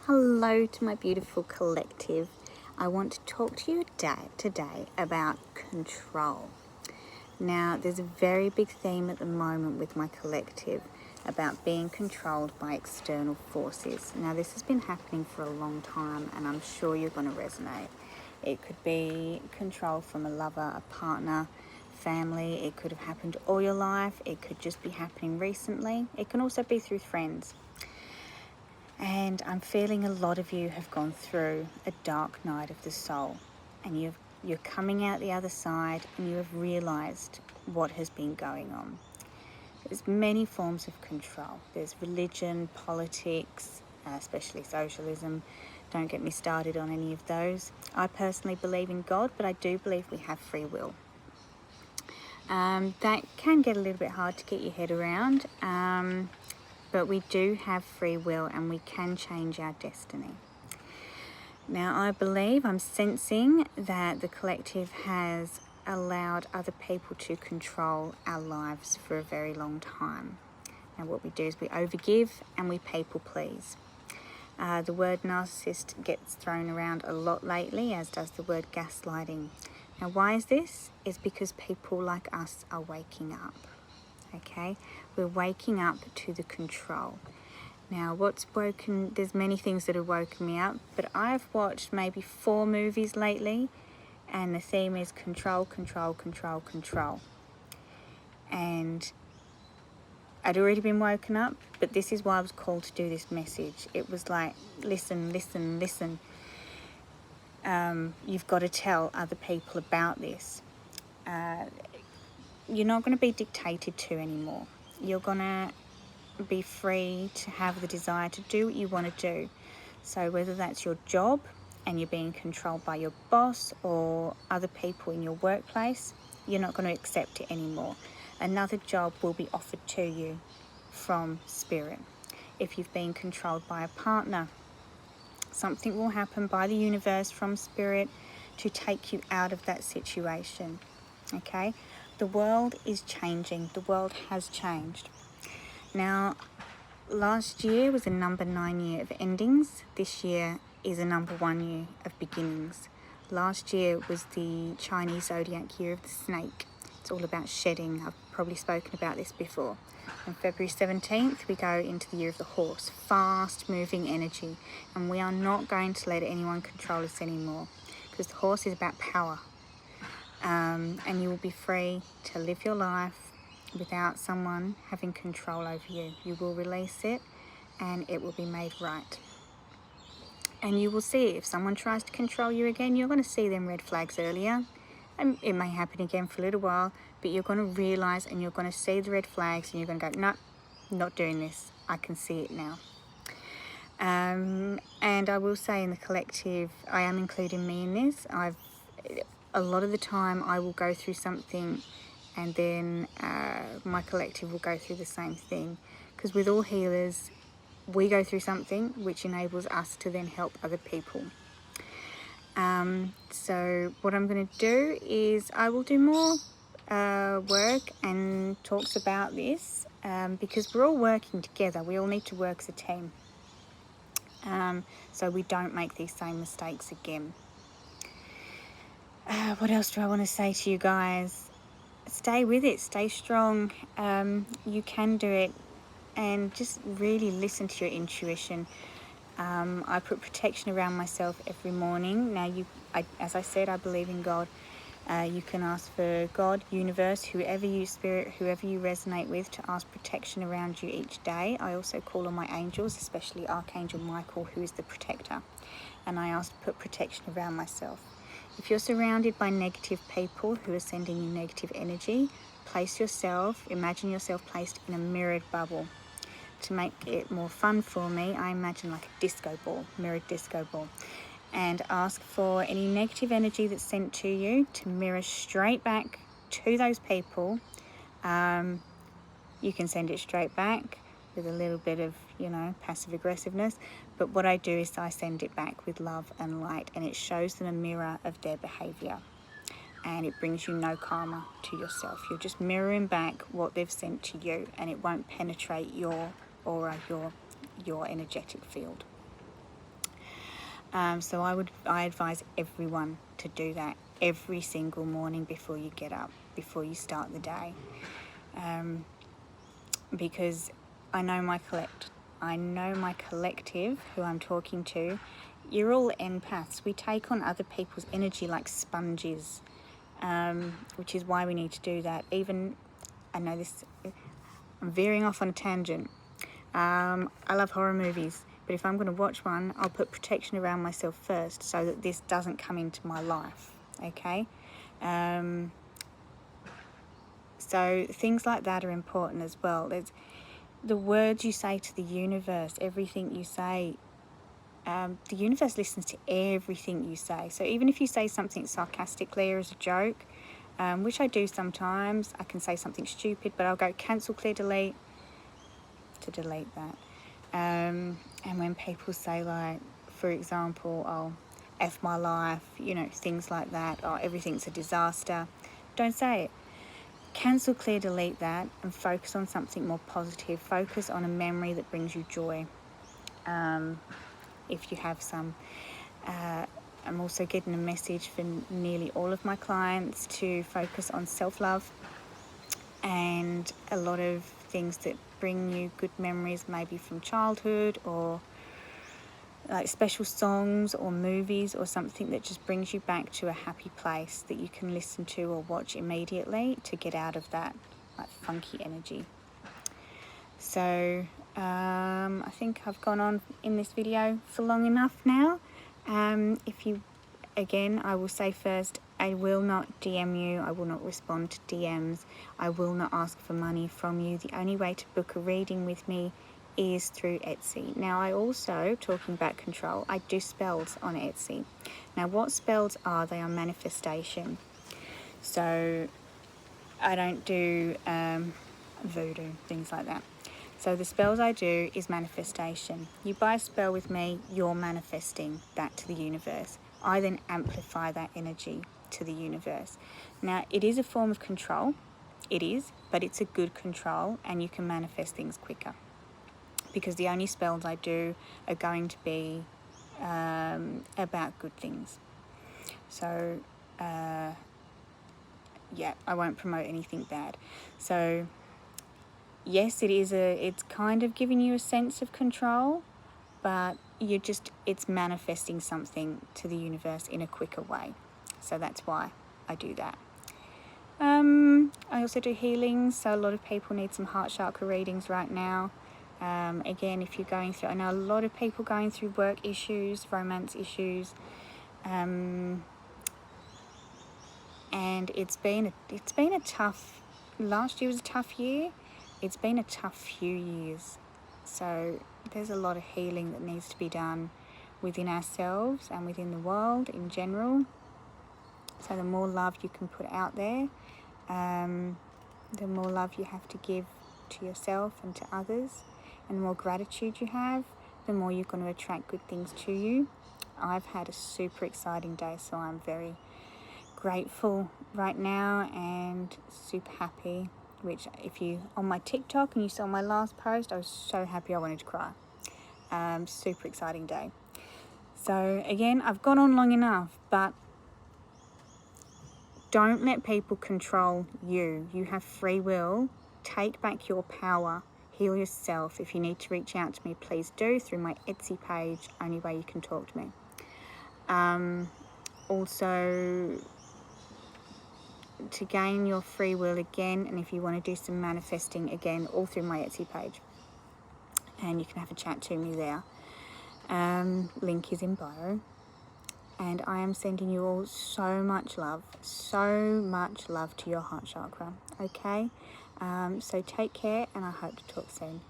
Hello to my beautiful collective. I want to talk to you today about control. Now, there's a very big theme at the moment with my collective about being controlled by external forces. Now, this has been happening for a long time, and I'm sure you're going to resonate. It could be control from a lover, a partner, family. It could have happened all your life. It could just be happening recently. It can also be through friends. And I'm feeling a lot of you have gone through a dark night of the soul, and you're coming out the other side and you have realized what has been going on. There's many forms of control. There's religion, politics, especially socialism. Don't get me started on any of those. I personally believe in God, but I do believe we have free will. That can get a little bit hard to get your head around. But we do have free will and we can change our destiny. Now, I'm sensing that the collective has allowed other people to control our lives for a very long time. Now, what we do is we overgive and we people please. The word narcissist gets thrown around a lot lately, as does the word gaslighting. Now, why is this? It's because people like us are waking up. Okay, we're waking up to the control. Now, there's many things that have woken me up, but I've watched maybe 4 movies lately, and the theme is control, control, control, control. And I'd already been woken up, but this is why I was called to do this message. It was like, listen, listen, listen. You've got to tell other people about this. You're not going to be dictated to anymore. You're going to be free to have the desire to do what you want to do. So whether that's your job and you're being controlled by your boss or other people in your workplace, you're not going to accept it anymore. Another job will be offered to you from spirit. If you've been controlled by a partner, something will happen by the universe from spirit to take you out of that situation. Okay? The world is changing. The world has changed. Now, last year was a number 9 year of endings. This year is a number 1 year of beginnings. Last year was the Chinese zodiac year of the snake. It's all about shedding. I've probably spoken about this before. On February 17th, we go into the year of the horse, fast moving energy. And we are not going to let anyone control us anymore, because the horse is about power. And you will be free to live your life without someone having control over you. You will release it and it will be made right. And you will see, if someone tries to control you again, you're going to see them red flags earlier. And it may happen again for a little while, but you're going to realize and you're going to see the red flags and you're going to go, no, not doing this. I can see it now. And I will say, in the collective, I am including me in this. A lot of the time I will go through something and then my collective will go through the same thing, because with all healers we go through something which enables us to then help other people. So what I'm going to do is I will do more work and talks about this, because we're all working together. We all need to work as a team, so we don't make these same mistakes again. What else do I want to say to you guys? Stay with it, stay strong. You can do it, and just really listen to your intuition. I put protection around myself every morning. Now, as I said, I believe in God. You can ask for God, universe, whoever you resonate with, to ask protection around you each day. I also call on my angels, especially Archangel Michael, who is the protector, and I ask to put protection around myself. If you're surrounded by negative people who are sending you negative energy, imagine yourself placed in a mirrored bubble. To make it more fun for me, I imagine like a disco ball, mirrored disco ball, and ask for any negative energy that's sent to you to mirror straight back to those people. You can send it straight back with a little bit of, passive aggressiveness. But what I do is I send it back with love and light, and it shows them a mirror of their behavior. And it brings you no karma to yourself. You're just mirroring back what they've sent to you, and it won't penetrate your aura, your energetic field. So I advise everyone to do that every single morning before you get up, before you start the day. Because I know my collective who I'm talking to. You're all empaths. We take on other people's energy like sponges, which is why we need to do that. Even, I know this, I'm veering off on a tangent. I love horror movies, but if I'm going to watch one, I'll put protection around myself first so that this doesn't come into my life, okay? So things like that are important as well. There's the words you say to the universe, everything you say. The universe listens to everything you say. So even if you say something sarcastically or as a joke, which I do sometimes, I can say something stupid, but I'll go cancel, clear, delete to delete that. And when people say, like, for example, oh, F my life, you know, things like that, oh, everything's a disaster, don't say it. Cancel, clear, delete that and focus on something more positive. Focus on a memory that brings you joy. If you have some. I'm also getting a message for nearly all of my clients to focus on self-love and a lot of things that bring you good memories, maybe from childhood, or like special songs or movies or something that just brings you back to a happy place that you can listen to or watch immediately to get out of that like funky energy. So I think I've gone on in this video for long enough now. Again, I will say first, I will not DM you, I will not respond to DMs, I will not ask for money from you. The only way to book a reading with me is through Etsy. Now, I also, talking about control, I do spells on Etsy. Now, what spells are? They are manifestation. So I don't do voodoo, things like that. So the spells I do is manifestation. You buy a spell with me, you're manifesting that to the universe. I then amplify that energy to the universe. Now, it is a form of control. It is, but it's a good control, and you can manifest things quicker. Because the only spells I do are going to be about good things. So, yeah, I won't promote anything bad. So, yes, it's kind of giving you a sense of control, but it's manifesting something to the universe in a quicker way. So that's why I do that. I also do healings, so a lot of people need some heart chakra readings right now. Again, if you're going through, I know a lot of people going through work issues, romance issues, and it's been a tough, last year was a tough year. It's been a tough few years. So there's a lot of healing that needs to be done within ourselves and within the world in general. So the more love you can put out there, the more love you have to give to yourself and to others, and the more gratitude you have, the more you're going to attract good things to you. I've had a super exciting day, so I'm very grateful right now and super happy. Which, if you on my TikTok and you saw my last post, I was so happy I wanted to cry. Super exciting day. So again, I've gone on long enough, but don't let people control you. You have free will. Take back your power. Heal yourself. If you need to reach out to me, please do through my Etsy page. Only way you can talk to me. Also, to gain your free will again, and if you want to do some manifesting again, all through my Etsy page, and you can have a chat to me there. Link is in bio. And I am sending you all so much love to your heart chakra. Okay, so take care, and I hope to talk soon.